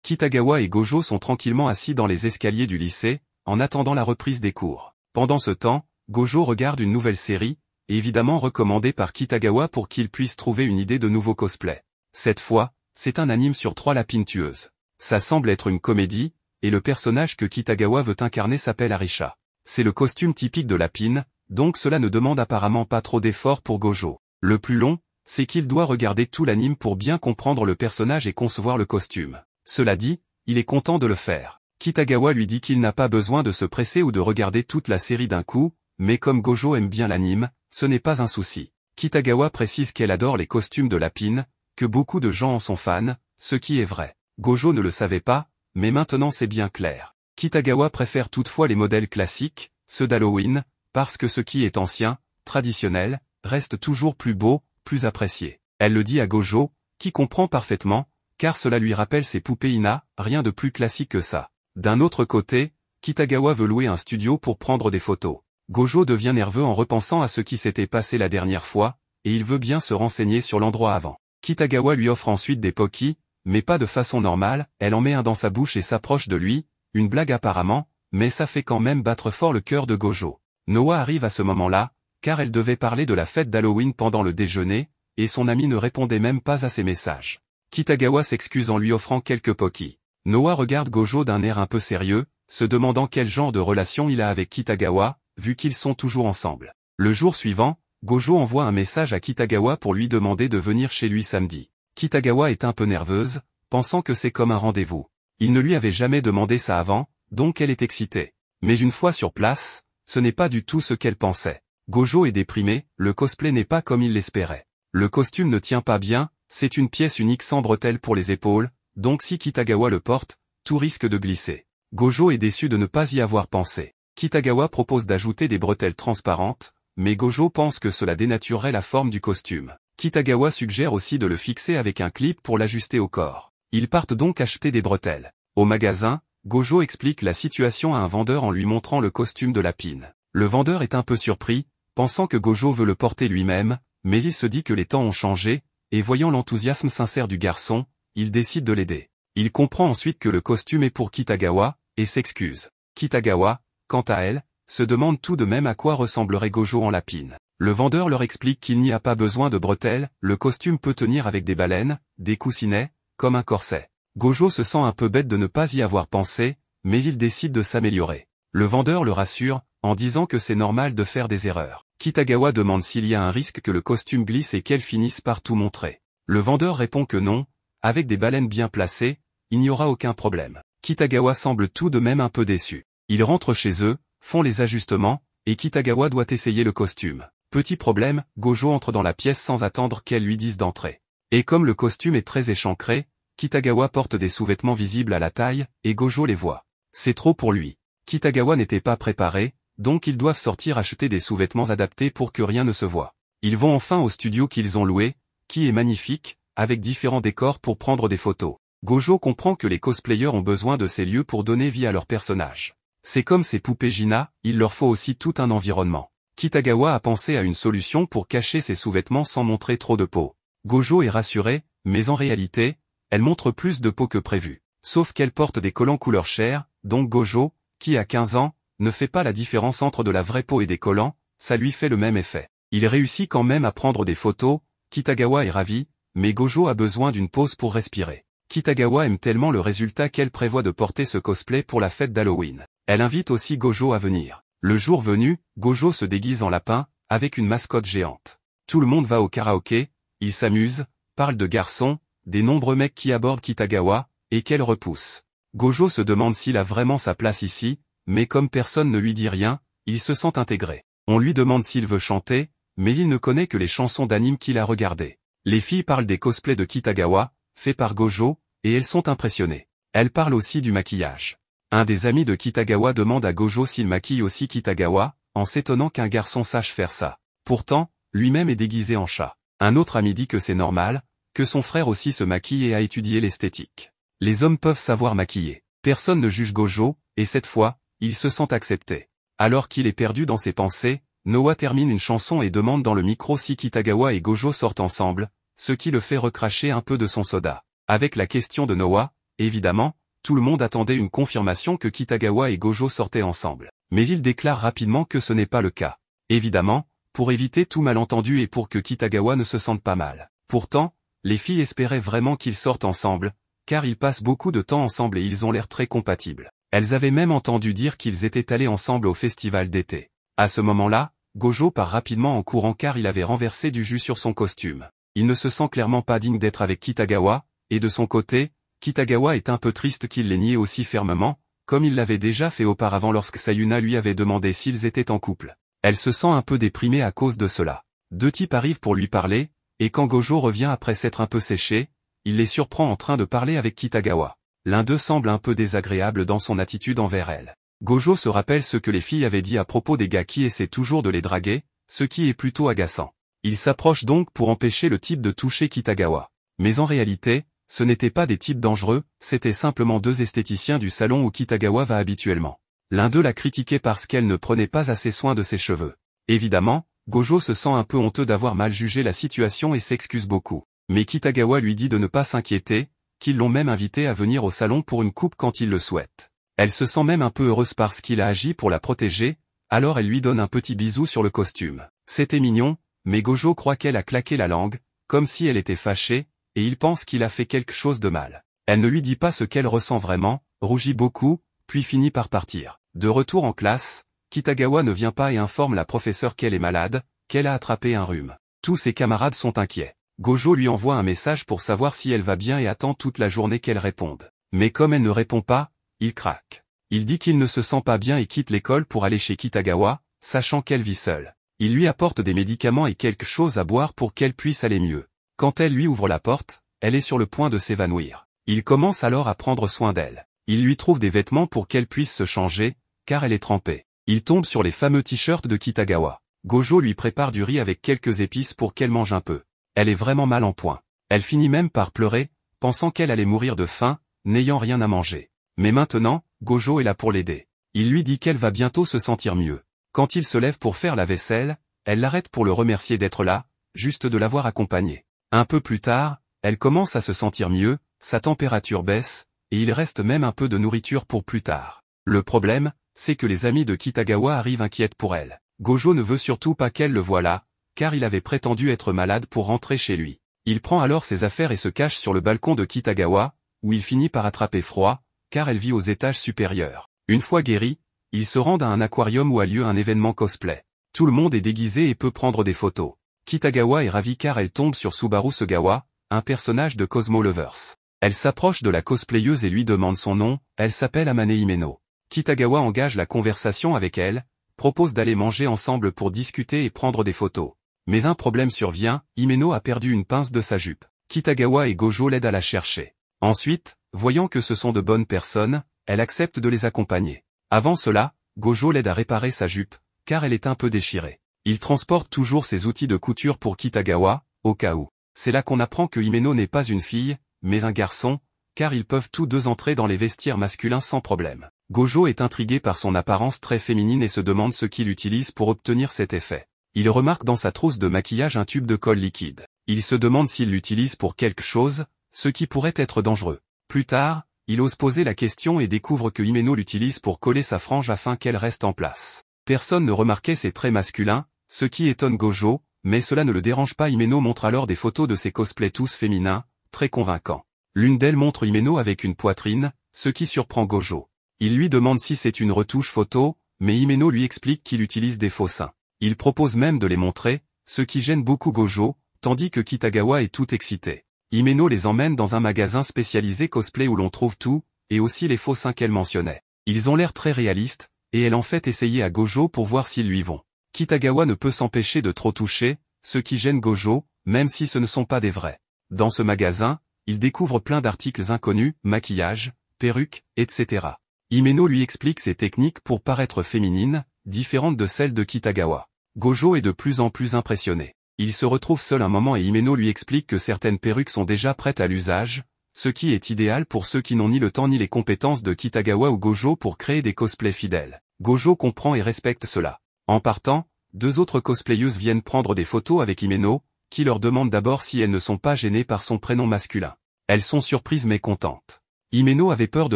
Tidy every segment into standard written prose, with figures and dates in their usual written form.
Kitagawa et Gojo sont tranquillement assis dans les escaliers du lycée, en attendant la reprise des cours. Pendant ce temps, Gojo regarde une nouvelle série, évidemment recommandée par Kitagawa pour qu'il puisse trouver une idée de nouveau cosplay. Cette fois, c'est un anime sur 3 lapines tueuses. Ça semble être une comédie, et le personnage que Kitagawa veut incarner s'appelle Arisha. C'est le costume typique de lapine, donc cela ne demande apparemment pas trop d'efforts pour Gojo. Le plus long, c'est qu'il doit regarder tout l'anime pour bien comprendre le personnage et concevoir le costume. Cela dit, il est content de le faire. Kitagawa lui dit qu'il n'a pas besoin de se presser ou de regarder toute la série d'un coup, mais comme Gojo aime bien l'anime, ce n'est pas un souci. Kitagawa précise qu'elle adore les costumes de lapine, que beaucoup de gens en sont fans, ce qui est vrai. Gojo ne le savait pas, mais maintenant c'est bien clair. Kitagawa préfère toutefois les modèles classiques, ceux d'Halloween, parce que ce qui est ancien, traditionnel, reste toujours plus beau, plus apprécié. Elle le dit à Gojo, qui comprend parfaitement, car cela lui rappelle ses poupées Ina, rien de plus classique que ça. D'un autre côté, Kitagawa veut louer un studio pour prendre des photos. Gojo devient nerveux en repensant à ce qui s'était passé la dernière fois, et il veut bien se renseigner sur l'endroit avant. Kitagawa lui offre ensuite des Poki, mais pas de façon normale, elle en met un dans sa bouche et s'approche de lui, une blague apparemment, mais ça fait quand même battre fort le cœur de Gojo. Noah arrive à ce moment-là, car elle devait parler de la fête d'Halloween pendant le déjeuner, et son ami ne répondait même pas à ses messages. Kitagawa s'excuse en lui offrant quelques Poki. Noah regarde Gojo d'un air un peu sérieux, se demandant quel genre de relation il a avec Kitagawa, vu qu'ils sont toujours ensemble. Le jour suivant, Gojo envoie un message à Kitagawa pour lui demander de venir chez lui samedi. Kitagawa est un peu nerveuse, pensant que c'est comme un rendez-vous. Il ne lui avait jamais demandé ça avant, donc elle est excitée. Mais une fois sur place, ce n'est pas du tout ce qu'elle pensait. Gojo est déprimé, le cosplay n'est pas comme il l'espérait. Le costume ne tient pas bien, c'est une pièce unique sans bretelles pour les épaules, donc si Kitagawa le porte, tout risque de glisser. Gojo est déçu de ne pas y avoir pensé. Kitagawa propose d'ajouter des bretelles transparentes, mais Gojo pense que cela dénaturerait la forme du costume. Kitagawa suggère aussi de le fixer avec un clip pour l'ajuster au corps. Ils partent donc acheter des bretelles. Au magasin, Gojo explique la situation à un vendeur en lui montrant le costume de lapine. Le vendeur est un peu surpris, pensant que Gojo veut le porter lui-même, mais il se dit que les temps ont changé, et voyant l'enthousiasme sincère du garçon, il décide de l'aider. Il comprend ensuite que le costume est pour Kitagawa, et s'excuse. Kitagawa, quant à elle, se demande tout de même à quoi ressemblerait Gojo en lapine. Le vendeur leur explique qu'il n'y a pas besoin de bretelles, le costume peut tenir avec des baleines, des coussinets, comme un corset. Gojo se sent un peu bête de ne pas y avoir pensé, mais il décide de s'améliorer. Le vendeur le rassure, en disant que c'est normal de faire des erreurs. Kitagawa demande s'il y a un risque que le costume glisse et qu'elle finisse par tout montrer. Le vendeur répond que non, avec des baleines bien placées, il n'y aura aucun problème. Kitagawa semble tout de même un peu déçu. Ils rentrent chez eux, font les ajustements, et Kitagawa doit essayer le costume. Petit problème, Gojo entre dans la pièce sans attendre qu'elle lui dise d'entrer. Et comme le costume est très échancré, Kitagawa porte des sous-vêtements visibles à la taille, et Gojo les voit. C'est trop pour lui. Kitagawa n'était pas préparé, donc ils doivent sortir acheter des sous-vêtements adaptés pour que rien ne se voie. Ils vont enfin au studio qu'ils ont loué, qui est magnifique, avec différents décors pour prendre des photos. Gojo comprend que les cosplayers ont besoin de ces lieux pour donner vie à leurs personnages. C'est comme ces poupées Gina, il leur faut aussi tout un environnement. Kitagawa a pensé à une solution pour cacher ses sous-vêtements sans montrer trop de peau. Gojo est rassurée, mais en réalité, elle montre plus de peau que prévu. Sauf qu'elle porte des collants couleur chair, donc Gojo, qui a 15 ans, ne fait pas la différence entre de la vraie peau et des collants, ça lui fait le même effet. Il réussit quand même à prendre des photos, Kitagawa est ravi, mais Gojo a besoin d'une pause pour respirer. Kitagawa aime tellement le résultat qu'elle prévoit de porter ce cosplay pour la fête d'Halloween. Elle invite aussi Gojo à venir. Le jour venu, Gojo se déguise en lapin, avec une mascotte géante. Tout le monde va au karaoké, ils s'amusent, parlent de garçons, des nombreux mecs qui abordent Kitagawa, et qu'elle repousse. Gojo se demande s'il a vraiment sa place ici, mais comme personne ne lui dit rien, il se sent intégré. On lui demande s'il veut chanter, mais il ne connaît que les chansons d'anime qu'il a regardées. Les filles parlent des cosplays de Kitagawa, faits par Gojo, et elles sont impressionnées. Elles parlent aussi du maquillage. Un des amis de Kitagawa demande à Gojo s'il maquille aussi Kitagawa, en s'étonnant qu'un garçon sache faire ça. Pourtant, lui-même est déguisé en chat. Un autre ami dit que c'est normal, que son frère aussi se maquille et a étudié l'esthétique. Les hommes peuvent savoir maquiller. Personne ne juge Gojo, et cette fois, il se sent accepté. Alors qu'il est perdu dans ses pensées, Noah termine une chanson et demande dans le micro si Kitagawa et Gojo sortent ensemble, ce qui le fait recracher un peu de son soda. Avec la question de Noah, évidemment, tout le monde attendait une confirmation que Kitagawa et Gojo sortaient ensemble. Mais il déclare rapidement que ce n'est pas le cas. Évidemment, pour éviter tout malentendu et pour que Kitagawa ne se sente pas mal. Pourtant, les filles espéraient vraiment qu'ils sortent ensemble, car ils passent beaucoup de temps ensemble et ils ont l'air très compatibles. Elles avaient même entendu dire qu'ils étaient allés ensemble au festival d'été. À ce moment-là, Gojo part rapidement en courant car il avait renversé du jus sur son costume. Il ne se sent clairement pas digne d'être avec Kitagawa, et de son côté, Kitagawa est un peu triste qu'il l'ait nié aussi fermement, comme il l'avait déjà fait auparavant lorsque Sayuna lui avait demandé s'ils étaient en couple. Elle se sent un peu déprimée à cause de cela. Deux types arrivent pour lui parler, et quand Gojo revient après s'être un peu séché, il les surprend en train de parler avec Kitagawa. L'un d'eux semble un peu désagréable dans son attitude envers elle. Gojo se rappelle ce que les filles avaient dit à propos des gars qui essaient toujours de les draguer, ce qui est plutôt agaçant. Il s'approche donc pour empêcher le type de toucher Kitagawa. Mais en réalité, ce n'étaient pas des types dangereux, c'étaient simplement deux esthéticiens du salon où Kitagawa va habituellement. L'un d'eux l'a critiqué parce qu'elle ne prenait pas assez soin de ses cheveux. Évidemment, Gojo se sent un peu honteux d'avoir mal jugé la situation et s'excuse beaucoup. Mais Kitagawa lui dit de ne pas s'inquiéter, qu'ils l'ont même invité à venir au salon pour une coupe quand il le souhaite. Elle se sent même un peu heureuse parce qu'il a agi pour la protéger, alors elle lui donne un petit bisou sur le costume. C'était mignon, mais Gojo croit qu'elle a claqué la langue, comme si elle était fâchée, et il pense qu'il a fait quelque chose de mal. Elle ne lui dit pas ce qu'elle ressent vraiment, rougit beaucoup, puis finit par partir. De retour en classe, Kitagawa ne vient pas et informe la professeure qu'elle est malade, qu'elle a attrapé un rhume. Tous ses camarades sont inquiets. Gojo lui envoie un message pour savoir si elle va bien et attend toute la journée qu'elle réponde. Mais comme elle ne répond pas, il craque. Il dit qu'il ne se sent pas bien et quitte l'école pour aller chez Kitagawa, sachant qu'elle vit seule. Il lui apporte des médicaments et quelque chose à boire pour qu'elle puisse aller mieux. Quand elle lui ouvre la porte, elle est sur le point de s'évanouir. Il commence alors à prendre soin d'elle. Il lui trouve des vêtements pour qu'elle puisse se changer, car elle est trempée. Il tombe sur les fameux t-shirts de Kitagawa. Gojo lui prépare du riz avec quelques épices pour qu'elle mange un peu. Elle est vraiment mal en point. Elle finit même par pleurer, pensant qu'elle allait mourir de faim, n'ayant rien à manger. Mais maintenant, Gojo est là pour l'aider. Il lui dit qu'elle va bientôt se sentir mieux. Quand il se lève pour faire la vaisselle, elle l'arrête pour le remercier d'être là, juste de l'avoir accompagné. Un peu plus tard, elle commence à se sentir mieux, sa température baisse, et il reste même un peu de nourriture pour plus tard. Le problème, c'est que les amis de Kitagawa arrivent inquiètes pour elle. Gojo ne veut surtout pas qu'elle le voie là, car il avait prétendu être malade pour rentrer chez lui. Il prend alors ses affaires et se cache sur le balcon de Kitagawa, où il finit par attraper froid, car elle vit aux étages supérieurs. Une fois guéri, ils se rendent à un aquarium où a lieu un événement cosplay. Tout le monde est déguisé et peut prendre des photos. Kitagawa est ravie car elle tombe sur Subaru Sugawa, un personnage de Cosmo Lovers. Elle s'approche de la cosplayeuse et lui demande son nom, elle s'appelle Amane Himeno. Kitagawa engage la conversation avec elle, propose d'aller manger ensemble pour discuter et prendre des photos. Mais un problème survient, Himeno a perdu une pince de sa jupe. Kitagawa et Gojo l'aident à la chercher. Ensuite, voyant que ce sont de bonnes personnes, elle accepte de les accompagner. Avant cela, Gojo l'aide à réparer sa jupe, car elle est un peu déchirée. Il transporte toujours ses outils de couture pour Kitagawa, au cas où. C'est là qu'on apprend que Himeno n'est pas une fille, mais un garçon, car ils peuvent tous deux entrer dans les vestiaires masculins sans problème. Gojo est intrigué par son apparence très féminine et se demande ce qu'il utilise pour obtenir cet effet. Il remarque dans sa trousse de maquillage un tube de colle liquide. Il se demande s'il l'utilise pour quelque chose, ce qui pourrait être dangereux. Plus tard, il ose poser la question et découvre que Himeno l'utilise pour coller sa frange afin qu'elle reste en place. Personne ne remarquait ses traits masculins, ce qui étonne Gojo, mais cela ne le dérange pas. Himeno montre alors des photos de ses cosplays tous féminins, très convaincants. L'une d'elles montre Himeno avec une poitrine, ce qui surprend Gojo. Il lui demande si c'est une retouche photo, mais Himeno lui explique qu'il utilise des faux seins. Il propose même de les montrer, ce qui gêne beaucoup Gojo, tandis que Kitagawa est tout excité. Himeno les emmène dans un magasin spécialisé cosplay où l'on trouve tout, et aussi les faux seins qu'elle mentionnait. Ils ont l'air très réalistes, et elle en fait essayer à Gojo pour voir s'ils lui vont. Kitagawa ne peut s'empêcher de trop toucher, ce qui gêne Gojo, même si ce ne sont pas des vrais. Dans ce magasin, il découvre plein d'articles inconnus, maquillage, perruques, etc. Himeno lui explique ses techniques pour paraître féminine, différentes de celles de Kitagawa. Gojo est de plus en plus impressionné. Il se retrouve seul un moment et Himeno lui explique que certaines perruques sont déjà prêtes à l'usage, ce qui est idéal pour ceux qui n'ont ni le temps ni les compétences de Kitagawa ou Gojo pour créer des cosplays fidèles. Gojo comprend et respecte cela. En partant, deux autres cosplayeuses viennent prendre des photos avec Himeno, qui leur demande d'abord si elles ne sont pas gênées par son prénom masculin. Elles sont surprises mais contentes. Himeno avait peur de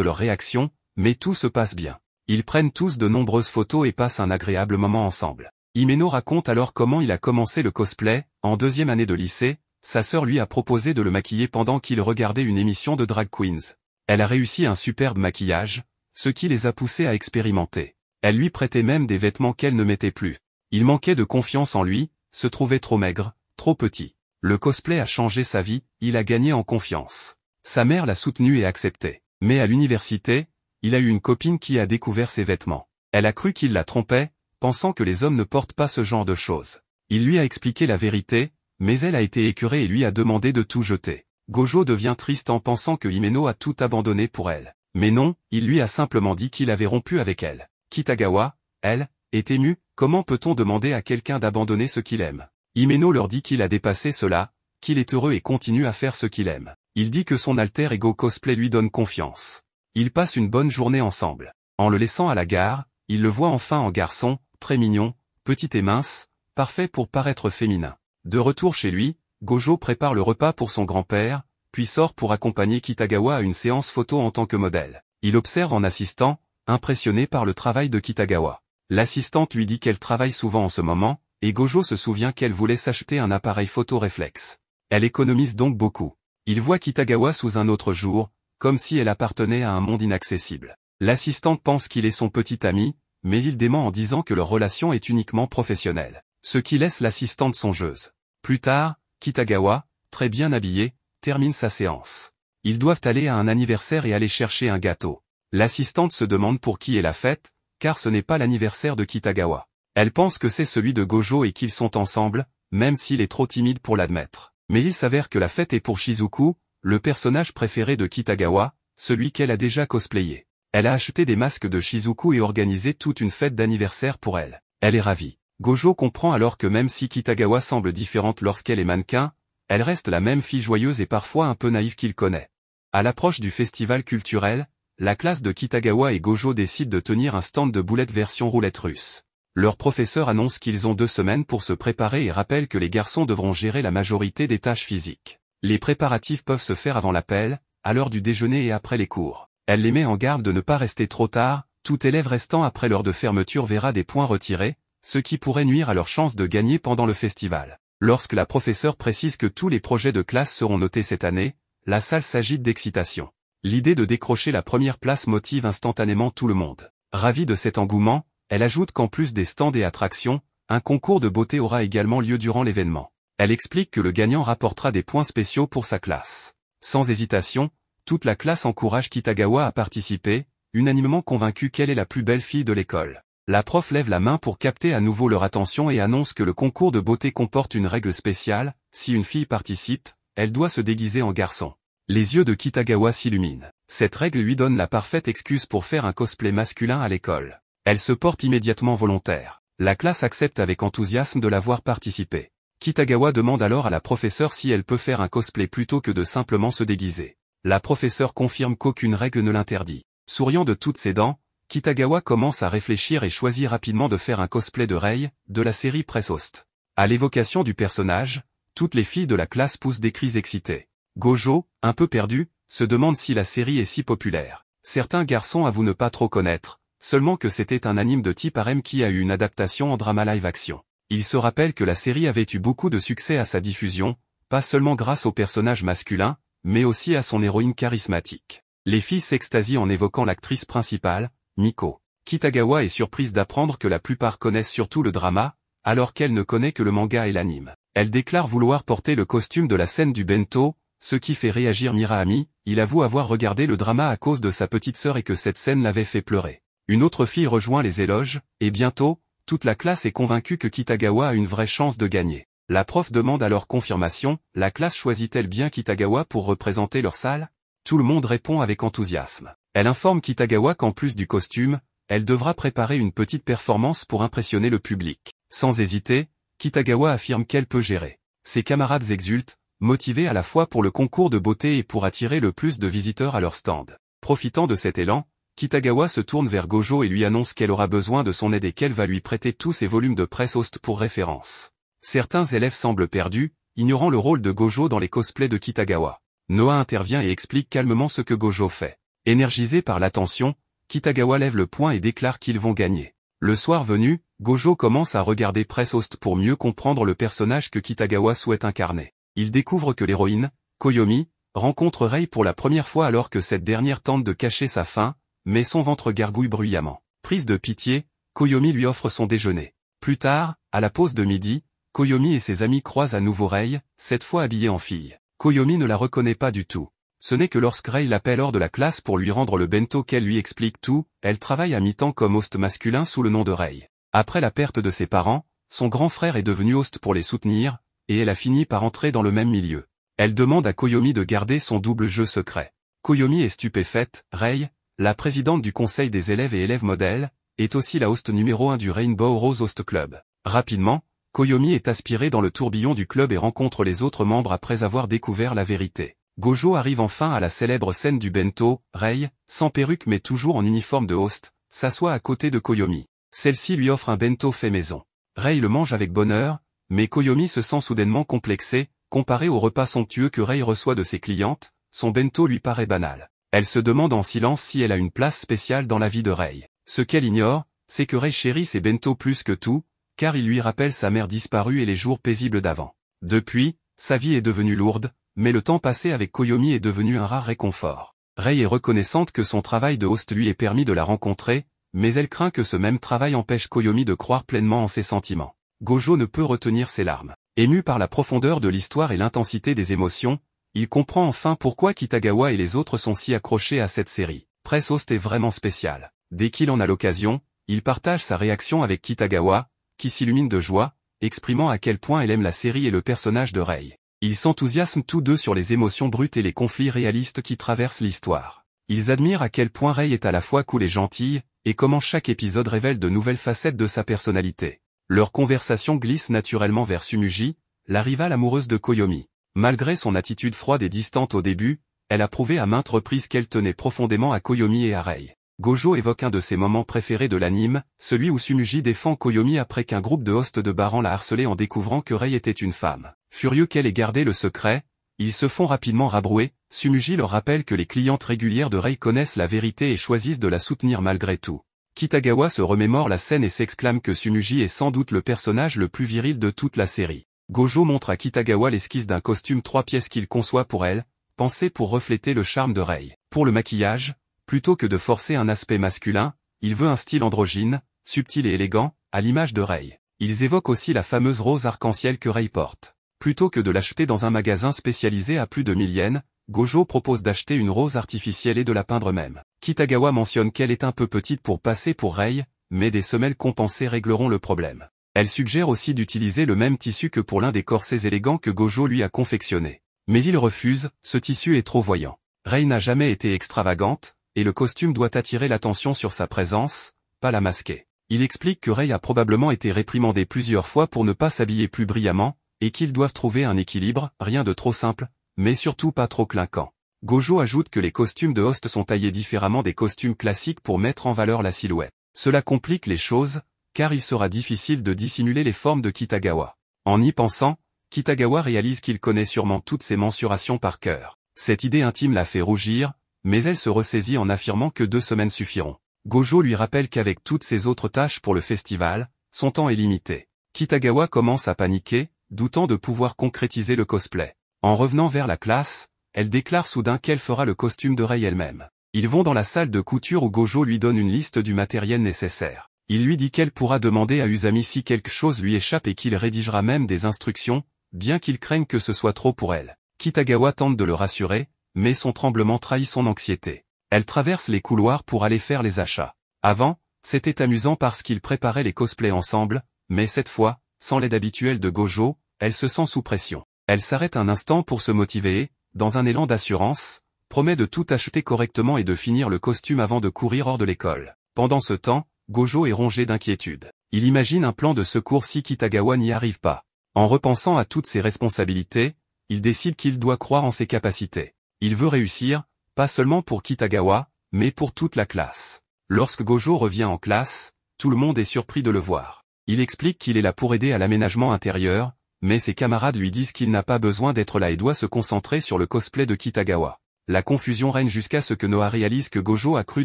leur réaction, mais tout se passe bien. Ils prennent tous de nombreuses photos et passent un agréable moment ensemble. Himeno raconte alors comment il a commencé le cosplay. En 2e année de lycée, sa sœur lui a proposé de le maquiller pendant qu'il regardait une émission de drag queens. Elle a réussi un superbe maquillage, ce qui les a poussés à expérimenter. Elle lui prêtait même des vêtements qu'elle ne mettait plus. Il manquait de confiance en lui, se trouvait trop maigre, trop petit. Le cosplay a changé sa vie, il a gagné en confiance. Sa mère l'a soutenu et accepté. Mais à l'université, il a eu une copine qui a découvert ses vêtements. Elle a cru qu'il la trompait, pensant que les hommes ne portent pas ce genre de choses. Il lui a expliqué la vérité, mais elle a été écœurée et lui a demandé de tout jeter. Gojo devient triste en pensant que Himeno a tout abandonné pour elle. Mais non, il lui a simplement dit qu'il avait rompu avec elle. Kitagawa, elle, est émue. Comment peut-on demander à quelqu'un d'abandonner ce qu'il aime? Himeno leur dit qu'il a dépassé cela, qu'il est heureux et continue à faire ce qu'il aime. Il dit que son alter ego cosplay lui donne confiance. Ils passent une bonne journée ensemble. En le laissant à la gare, il le voit enfin en garçon, très mignon, petit et mince, parfait pour paraître féminin. De retour chez lui, Gojo prépare le repas pour son grand-père, puis sort pour accompagner Kitagawa à une séance photo en tant que modèle. Il observe en assistant, impressionné par le travail de Kitagawa. L'assistante lui dit qu'elle travaille souvent en ce moment, et Gojo se souvient qu'elle voulait s'acheter un appareil photo réflexe. Elle économise donc beaucoup. Il voit Kitagawa sous un autre jour, comme si elle appartenait à un monde inaccessible. L'assistante pense qu'il est son petit ami, mais il dément en disant que leur relation est uniquement professionnelle, ce qui laisse l'assistante songeuse. Plus tard, Kitagawa, très bien habillé, termine sa séance. Ils doivent aller à un anniversaire et aller chercher un gâteau. L'assistante se demande pour qui est la fête, car ce n'est pas l'anniversaire de Kitagawa. Elle pense que c'est celui de Gojo et qu'ils sont ensemble, même s'il est trop timide pour l'admettre. Mais il s'avère que la fête est pour Shizuku, le personnage préféré de Kitagawa, celui qu'elle a déjà cosplayé. Elle a acheté des masques de Shizuku et organisé toute une fête d'anniversaire pour elle. Elle est ravie. Gojo comprend alors que même si Kitagawa semble différente lorsqu'elle est mannequin, elle reste la même fille joyeuse et parfois un peu naïve qu'il connaît. À l'approche du festival culturel, la classe de Kitagawa et Gojo décident de tenir un stand de boulettes version roulette russe. Leur professeur annonce qu'ils ont 2 semaines pour se préparer et rappelle que les garçons devront gérer la majorité des tâches physiques. Les préparatifs peuvent se faire avant l'appel, à l'heure du déjeuner et après les cours. Elle les met en garde de ne pas rester trop tard, tout élève restant après l'heure de fermeture verra des points retirés, ce qui pourrait nuire à leur chance de gagner pendant le festival. Lorsque la professeure précise que tous les projets de classe seront notés cette année, la salle s'agite d'excitation. L'idée de décrocher la première place motive instantanément tout le monde. Ravie de cet engouement, elle ajoute qu'en plus des stands et attractions, un concours de beauté aura également lieu durant l'événement. Elle explique que le gagnant rapportera des points spéciaux pour sa classe. Sans hésitation, toute la classe encourage Kitagawa à participer, unanimement convaincue qu'elle est la plus belle fille de l'école. La prof lève la main pour capter à nouveau leur attention et annonce que le concours de beauté comporte une règle spéciale, si une fille participe, elle doit se déguiser en garçon. Les yeux de Kitagawa s'illuminent. Cette règle lui donne la parfaite excuse pour faire un cosplay masculin à l'école. Elle se porte immédiatement volontaire. La classe accepte avec enthousiasme de la voir participer. Kitagawa demande alors à la professeure si elle peut faire un cosplay plutôt que de simplement se déguiser. La professeure confirme qu'aucune règle ne l'interdit. Souriant de toutes ses dents, Kitagawa commence à réfléchir et choisit rapidement de faire un cosplay de Rei, de la série Press Host. À l'évocation du personnage, toutes les filles de la classe poussent des cris excités. Gojo, un peu perdu, se demande si la série est si populaire. Certains garçons avouent ne pas trop connaître, seulement que c'était un anime de type harem qui a eu une adaptation en drama live-action. Il se rappelle que la série avait eu beaucoup de succès à sa diffusion, pas seulement grâce au personnage masculin, mais aussi à son héroïne charismatique. Les filles s'extasient en évoquant l'actrice principale, Miko. Kitagawa est surprise d'apprendre que la plupart connaissent surtout le drama, alors qu'elle ne connaît que le manga et l'anime. Elle déclare vouloir porter le costume de la scène du bento, ce qui fait réagir Miraami. Il avoue avoir regardé le drama à cause de sa petite sœur et que cette scène l'avait fait pleurer. Une autre fille rejoint les éloges, et bientôt, toute la classe est convaincue que Kitagawa a une vraie chance de gagner. La prof demande alors confirmation, la classe choisit-elle bien Kitagawa pour représenter leur salle? Tout le monde répond avec enthousiasme. Elle informe Kitagawa qu'en plus du costume, elle devra préparer une petite performance pour impressionner le public. Sans hésiter, Kitagawa affirme qu'elle peut gérer. Ses camarades exultent, motivés à la fois pour le concours de beauté et pour attirer le plus de visiteurs à leur stand. Profitant de cet élan, Kitagawa se tourne vers Gojo et lui annonce qu'elle aura besoin de son aide et qu'elle va lui prêter tous ses volumes de Press Host pour référence. Certains élèves semblent perdus, ignorant le rôle de Gojo dans les cosplays de Kitagawa. Noah intervient et explique calmement ce que Gojo fait. Énergisé par l'attention, Kitagawa lève le poing et déclare qu'ils vont gagner. Le soir venu, Gojo commence à regarder Press Host pour mieux comprendre le personnage que Kitagawa souhaite incarner. Il découvre que l'héroïne, Koyomi, rencontre Rei pour la première fois alors que cette dernière tente de cacher sa faim, mais son ventre gargouille bruyamment. Prise de pitié, Koyomi lui offre son déjeuner. Plus tard, à la pause de midi, Koyomi et ses amis croisent à nouveau Rei, cette fois habillée en fille. Koyomi ne la reconnaît pas du tout. Ce n'est que lorsque Rei l'appelle hors de la classe pour lui rendre le bento qu'elle lui explique tout, elle travaille à mi-temps comme host masculin sous le nom de Rei. Après la perte de ses parents, son grand frère est devenu host pour les soutenir, et elle a fini par entrer dans le même milieu. Elle demande à Koyomi de garder son double jeu secret. Koyomi est stupéfaite, Rei, la présidente du conseil des élèves et élèves modèles, est aussi la host numéro 1 du Rainbow Rose Host Club. Rapidement, Koyomi est aspirée dans le tourbillon du club et rencontre les autres membres après avoir découvert la vérité. Gojo arrive enfin à la célèbre scène du bento, Rei, sans perruque mais toujours en uniforme de host, s'assoit à côté de Koyomi. Celle-ci lui offre un bento fait maison. Rei le mange avec bonheur, mais Koyomi se sent soudainement complexée, comparé au repas somptueux que Rei reçoit de ses clientes, son bento lui paraît banal. Elle se demande en silence si elle a une place spéciale dans la vie de Rei. Ce qu'elle ignore, c'est que Rei chérit ses bento plus que tout, car il lui rappelle sa mère disparue et les jours paisibles d'avant. Depuis, sa vie est devenue lourde, mais le temps passé avec Koyomi est devenu un rare réconfort. Rei est reconnaissante que son travail de host lui ait permis de la rencontrer, mais elle craint que ce même travail empêche Koyomi de croire pleinement en ses sentiments. Gojo ne peut retenir ses larmes. Ému par la profondeur de l'histoire et l'intensité des émotions, il comprend enfin pourquoi Kitagawa et les autres sont si accrochés à cette série. Press Host est vraiment spécial. Dès qu'il en a l'occasion, il partage sa réaction avec Kitagawa, qui s'illumine de joie, exprimant à quel point elle aime la série et le personnage de Rei. Ils s'enthousiasment tous deux sur les émotions brutes et les conflits réalistes qui traversent l'histoire. Ils admirent à quel point Rei est à la fois cool et gentille, et comment chaque épisode révèle de nouvelles facettes de sa personnalité. Leur conversation glisse naturellement vers Tsumugi, la rivale amoureuse de Koyomi. Malgré son attitude froide et distante au début, elle a prouvé à maintes reprises qu'elle tenait profondément à Koyomi et à Rei. Gojo évoque un de ses moments préférés de l'anime, celui où Tsumugi défend Koyomi après qu'un groupe de hosts de Baran l'a harcelé en découvrant que Rei était une femme. Furieux qu'elle ait gardé le secret, ils se font rapidement rabrouer. Tsumugi leur rappelle que les clientes régulières de Rei connaissent la vérité et choisissent de la soutenir malgré tout. Kitagawa se remémore la scène et s'exclame que Tsumugi est sans doute le personnage le plus viril de toute la série. Gojo montre à Kitagawa l'esquisse d'un costume 3 pièces qu'il conçoit pour elle, pensé pour refléter le charme de Rei. Pour le maquillage, plutôt que de forcer un aspect masculin, il veut un style androgyne, subtil et élégant, à l'image de Rei. Ils évoquent aussi la fameuse rose arc-en-ciel que Rei porte. Plutôt que de l'acheter dans un magasin spécialisé à plus de 1000 yens, Gojo propose d'acheter une rose artificielle et de la peindre même. Kitagawa mentionne qu'elle est un peu petite pour passer pour Rei, mais des semelles compensées régleront le problème. Elle suggère aussi d'utiliser le même tissu que pour l'un des corsets élégants que Gojo lui a confectionné. Mais il refuse, ce tissu est trop voyant. Rei n'a jamais été extravagante, et le costume doit attirer l'attention sur sa présence, pas la masquer. Il explique que Rei a probablement été réprimandé plusieurs fois pour ne pas s'habiller plus brillamment, et qu'ils doivent trouver un équilibre, rien de trop simple, mais surtout pas trop clinquant. Gojo ajoute que les costumes de host sont taillés différemment des costumes classiques pour mettre en valeur la silhouette. Cela complique les choses, car il sera difficile de dissimuler les formes de Kitagawa. En y pensant, Kitagawa réalise qu'il connaît sûrement toutes ses mensurations par cœur. Cette idée intime la fait rougir, mais elle se ressaisit en affirmant que 2 semaines suffiront. Gojo lui rappelle qu'avec toutes ses autres tâches pour le festival, son temps est limité. Kitagawa commence à paniquer, doutant de pouvoir concrétiser le cosplay. En revenant vers la classe, elle déclare soudain qu'elle fera le costume de Rei elle-même. Ils vont dans la salle de couture où Gojo lui donne une liste du matériel nécessaire. Il lui dit qu'elle pourra demander à Usami si quelque chose lui échappe et qu'il rédigera même des instructions, bien qu'il craigne que ce soit trop pour elle. Kitagawa tente de le rassurer, mais son tremblement trahit son anxiété. Elle traverse les couloirs pour aller faire les achats. Avant, c'était amusant parce qu'ils préparaient les cosplays ensemble, mais cette fois, sans l'aide habituelle de Gojo, elle se sent sous pression. Elle s'arrête un instant pour se motiver et, dans un élan d'assurance, promet de tout acheter correctement et de finir le costume avant de courir hors de l'école. Pendant ce temps, Gojo est rongé d'inquiétude. Il imagine un plan de secours si Kitagawa n'y arrive pas. En repensant à toutes ses responsabilités, il décide qu'il doit croire en ses capacités. Il veut réussir, pas seulement pour Kitagawa, mais pour toute la classe. Lorsque Gojo revient en classe, tout le monde est surpris de le voir. Il explique qu'il est là pour aider à l'aménagement intérieur, mais ses camarades lui disent qu'il n'a pas besoin d'être là et doit se concentrer sur le cosplay de Kitagawa. La confusion règne jusqu'à ce que Noah réalise que Gojo a cru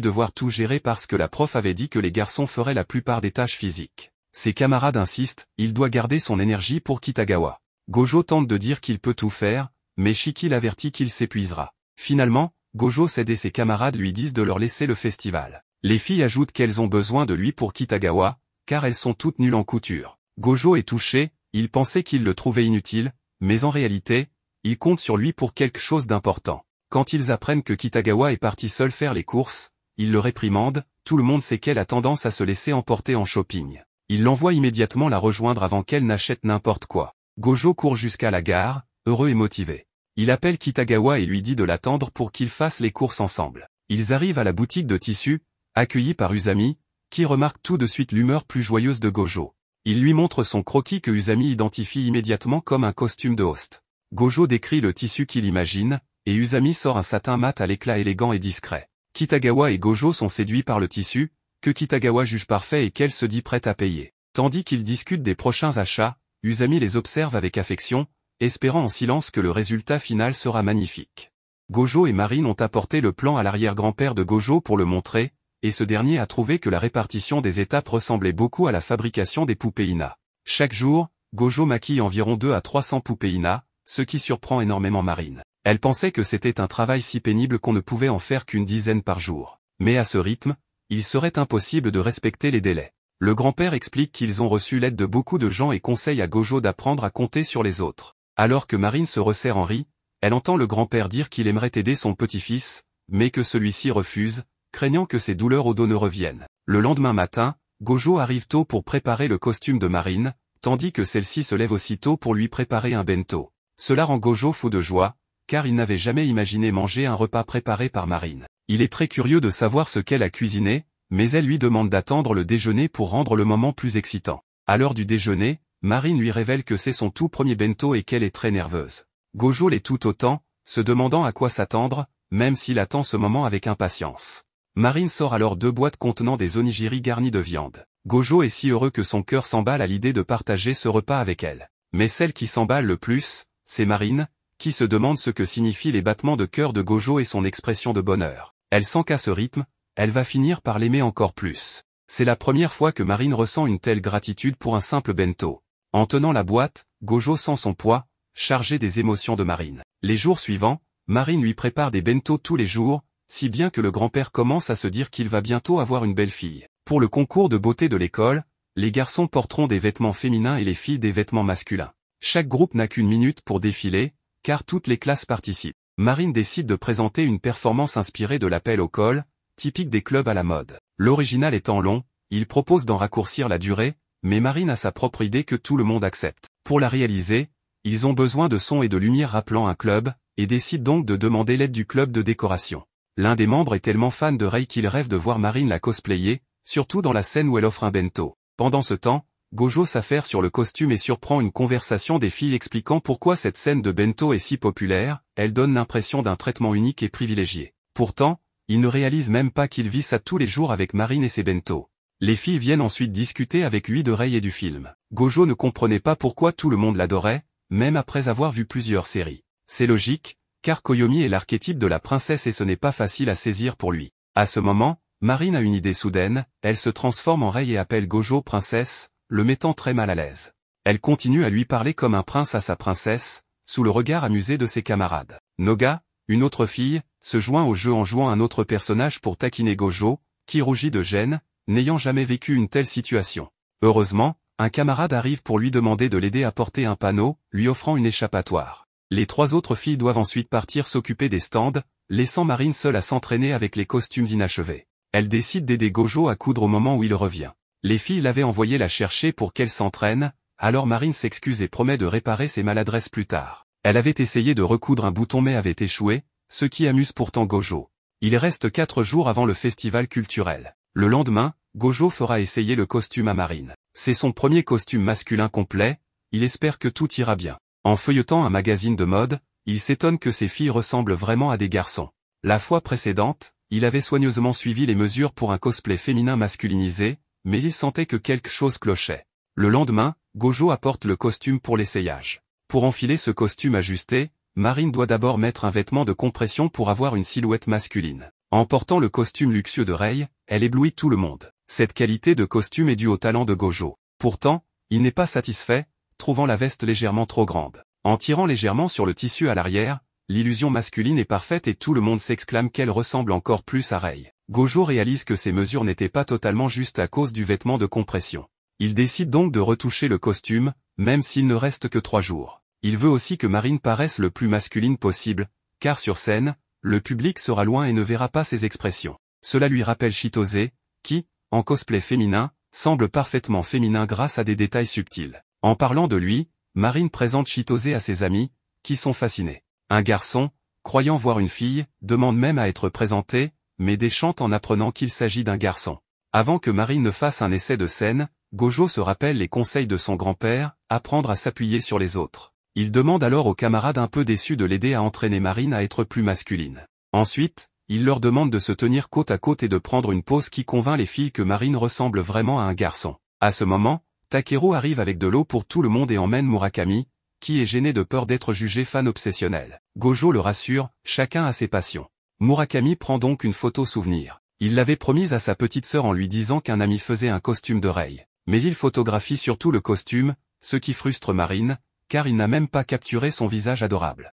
devoir tout gérer parce que la prof avait dit que les garçons feraient la plupart des tâches physiques. Ses camarades insistent, il doit garder son énergie pour Kitagawa. Gojo tente de dire qu'il peut tout faire, mais Shiki l'avertit qu'il s'épuisera. Finalement, Gojo cède et ses camarades lui disent de leur laisser le festival. Les filles ajoutent qu'elles ont besoin de lui pour Kitagawa, car elles sont toutes nulles en couture. Gojo est touché, il pensait qu'il le trouvait inutile, mais en réalité, il compte sur lui pour quelque chose d'important. Quand ils apprennent que Kitagawa est parti seul faire les courses, ils le réprimandent, tout le monde sait qu'elle a tendance à se laisser emporter en shopping. Il l'envoie immédiatement la rejoindre avant qu'elle n'achète n'importe quoi. Gojo court jusqu'à la gare, heureux et motivé. Il appelle Kitagawa et lui dit de l'attendre pour qu'ils fassent les courses ensemble. Ils arrivent à la boutique de tissus, accueillis par Usami, qui remarque tout de suite l'humeur plus joyeuse de Gojo. Il lui montre son croquis que Usami identifie immédiatement comme un costume de host. Gojo décrit le tissu qu'il imagine, et Usami sort un satin mat à l'éclat élégant et discret. Kitagawa et Gojo sont séduits par le tissu, que Kitagawa juge parfait et qu'elle se dit prête à payer. Tandis qu'ils discutent des prochains achats, Usami les observe avec affection, espérant en silence que le résultat final sera magnifique. Gojo et Marine ont apporté le plan à l'arrière-grand-père de Gojo pour le montrer, et ce dernier a trouvé que la répartition des étapes ressemblait beaucoup à la fabrication des poupées Ina. Chaque jour, Gojo maquille environ 200 à 300 poupées Ina, ce qui surprend énormément Marine. Elle pensait que c'était un travail si pénible qu'on ne pouvait en faire qu'une dizaine par jour. Mais à ce rythme, il serait impossible de respecter les délais. Le grand-père explique qu'ils ont reçu l'aide de beaucoup de gens et conseille à Gojo d'apprendre à compter sur les autres. Alors que Marine se resserre en riz, elle entend le grand-père dire qu'il aimerait aider son petit-fils, mais que celui-ci refuse, craignant que ses douleurs au dos ne reviennent. Le lendemain matin, Gojo arrive tôt pour préparer le costume de Marine, tandis que celle-ci se lève aussitôt pour lui préparer un bento. Cela rend Gojo fou de joie, car il n'avait jamais imaginé manger un repas préparé par Marine. Il est très curieux de savoir ce qu'elle a cuisiné, mais elle lui demande d'attendre le déjeuner pour rendre le moment plus excitant. À l'heure du déjeuner, Marine lui révèle que c'est son tout premier bento et qu'elle est très nerveuse. Gojo l'est tout autant, se demandant à quoi s'attendre, même s'il attend ce moment avec impatience. Marine sort alors 2 boîtes contenant des onigiri garnis de viande. Gojo est si heureux que son cœur s'emballe à l'idée de partager ce repas avec elle. Mais celle qui s'emballe le plus, c'est Marine, qui se demande ce que signifient les battements de cœur de Gojo et son expression de bonheur. Elle sent qu'à ce rythme, elle va finir par l'aimer encore plus. C'est la première fois que Marine ressent une telle gratitude pour un simple bento. En tenant la boîte, Gojo sent son poids, chargé des émotions de Marine. Les jours suivants, Marine lui prépare des bentos tous les jours, si bien que le grand-père commence à se dire qu'il va bientôt avoir une belle fille. Pour le concours de beauté de l'école, les garçons porteront des vêtements féminins et les filles des vêtements masculins. Chaque groupe n'a qu'une minute pour défiler, car toutes les classes participent. Marine décide de présenter une performance inspirée de l'appel au col, typique des clubs à la mode. L'original étant long, il propose d'en raccourcir la durée, mais Marine a sa propre idée que tout le monde accepte. Pour la réaliser, ils ont besoin de son et de lumière rappelant un club, et décident donc de demander l'aide du club de décoration. L'un des membres est tellement fan de Rei qu'il rêve de voir Marine la cosplayer, surtout dans la scène où elle offre un bento. Pendant ce temps, Gojo s'affaire sur le costume et surprend une conversation des filles expliquant pourquoi cette scène de bento est si populaire, elle donne l'impression d'un traitement unique et privilégié. Pourtant, il ne réalise même pas qu'il vit ça tous les jours avec Marine et ses bento. Les filles viennent ensuite discuter avec lui de Rei et du film. Gojo ne comprenait pas pourquoi tout le monde l'adorait, même après avoir vu plusieurs séries. C'est logique, car Koyomi est l'archétype de la princesse et ce n'est pas facile à saisir pour lui. À ce moment, Marine a une idée soudaine, elle se transforme en Rei et appelle Gojo princesse, le mettant très mal à l'aise. Elle continue à lui parler comme un prince à sa princesse, sous le regard amusé de ses camarades. Noga, une autre fille, se joint au jeu en jouant un autre personnage pour taquiner Gojo, qui rougit de gêne, n'ayant jamais vécu une telle situation. Heureusement, un camarade arrive pour lui demander de l'aider à porter un panneau, lui offrant une échappatoire. Les 3 autres filles doivent ensuite partir s'occuper des stands, laissant Marine seule à s'entraîner avec les costumes inachevés. Elle décide d'aider Gojo à coudre au moment où il revient. Les filles l'avaient envoyé la chercher pour qu'elle s'entraîne, alors Marine s'excuse et promet de réparer ses maladresses plus tard. Elle avait essayé de recoudre un bouton mais avait échoué, ce qui amuse pourtant Gojo. Il reste 4 jours avant le festival culturel. Le lendemain, Gojo fera essayer le costume à Marine. C'est son premier costume masculin complet, il espère que tout ira bien. En feuilletant un magazine de mode, il s'étonne que ces filles ressemblent vraiment à des garçons. La fois précédente, il avait soigneusement suivi les mesures pour un cosplay féminin masculinisé, mais il sentait que quelque chose clochait. Le lendemain, Gojo apporte le costume pour l'essayage. Pour enfiler ce costume ajusté, Marine doit d'abord mettre un vêtement de compression pour avoir une silhouette masculine. En portant le costume luxueux de Rei, elle éblouit tout le monde. Cette qualité de costume est due au talent de Gojo. Pourtant, il n'est pas satisfait, trouvant la veste légèrement trop grande. En tirant légèrement sur le tissu à l'arrière, l'illusion masculine est parfaite et tout le monde s'exclame qu'elle ressemble encore plus à Rei. Gojo réalise que ces mesures n'étaient pas totalement justes à cause du vêtement de compression. Il décide donc de retoucher le costume, même s'il ne reste que 3 jours. Il veut aussi que Marine paraisse le plus masculine possible, car sur scène, le public sera loin et ne verra pas ses expressions. Cela lui rappelle Chitose, qui, en cosplay féminin, semble parfaitement féminin grâce à des détails subtils. En parlant de lui, Marine présente Chitose à ses amis, qui sont fascinés. Un garçon, croyant voir une fille, demande même à être présenté, mais déchante en apprenant qu'il s'agit d'un garçon. Avant que Marine ne fasse un essai de scène, Gojo se rappelle les conseils de son grand-père, apprendre à s'appuyer sur les autres. Il demande alors aux camarades un peu déçus de l'aider à entraîner Marine à être plus masculine. Ensuite, il leur demande de se tenir côte à côte et de prendre une pose qui convainc les filles que Marine ressemble vraiment à un garçon. À ce moment, Takeru arrive avec de l'eau pour tout le monde et emmène Murakami, qui est gêné de peur d'être jugé fan obsessionnel. Gojo le rassure, chacun a ses passions. Murakami prend donc une photo souvenir. Il l'avait promise à sa petite sœur en lui disant qu'un ami faisait un costume de Rei. Mais il photographie surtout le costume, ce qui frustre Marine, car il n'a même pas capturé son visage adorable.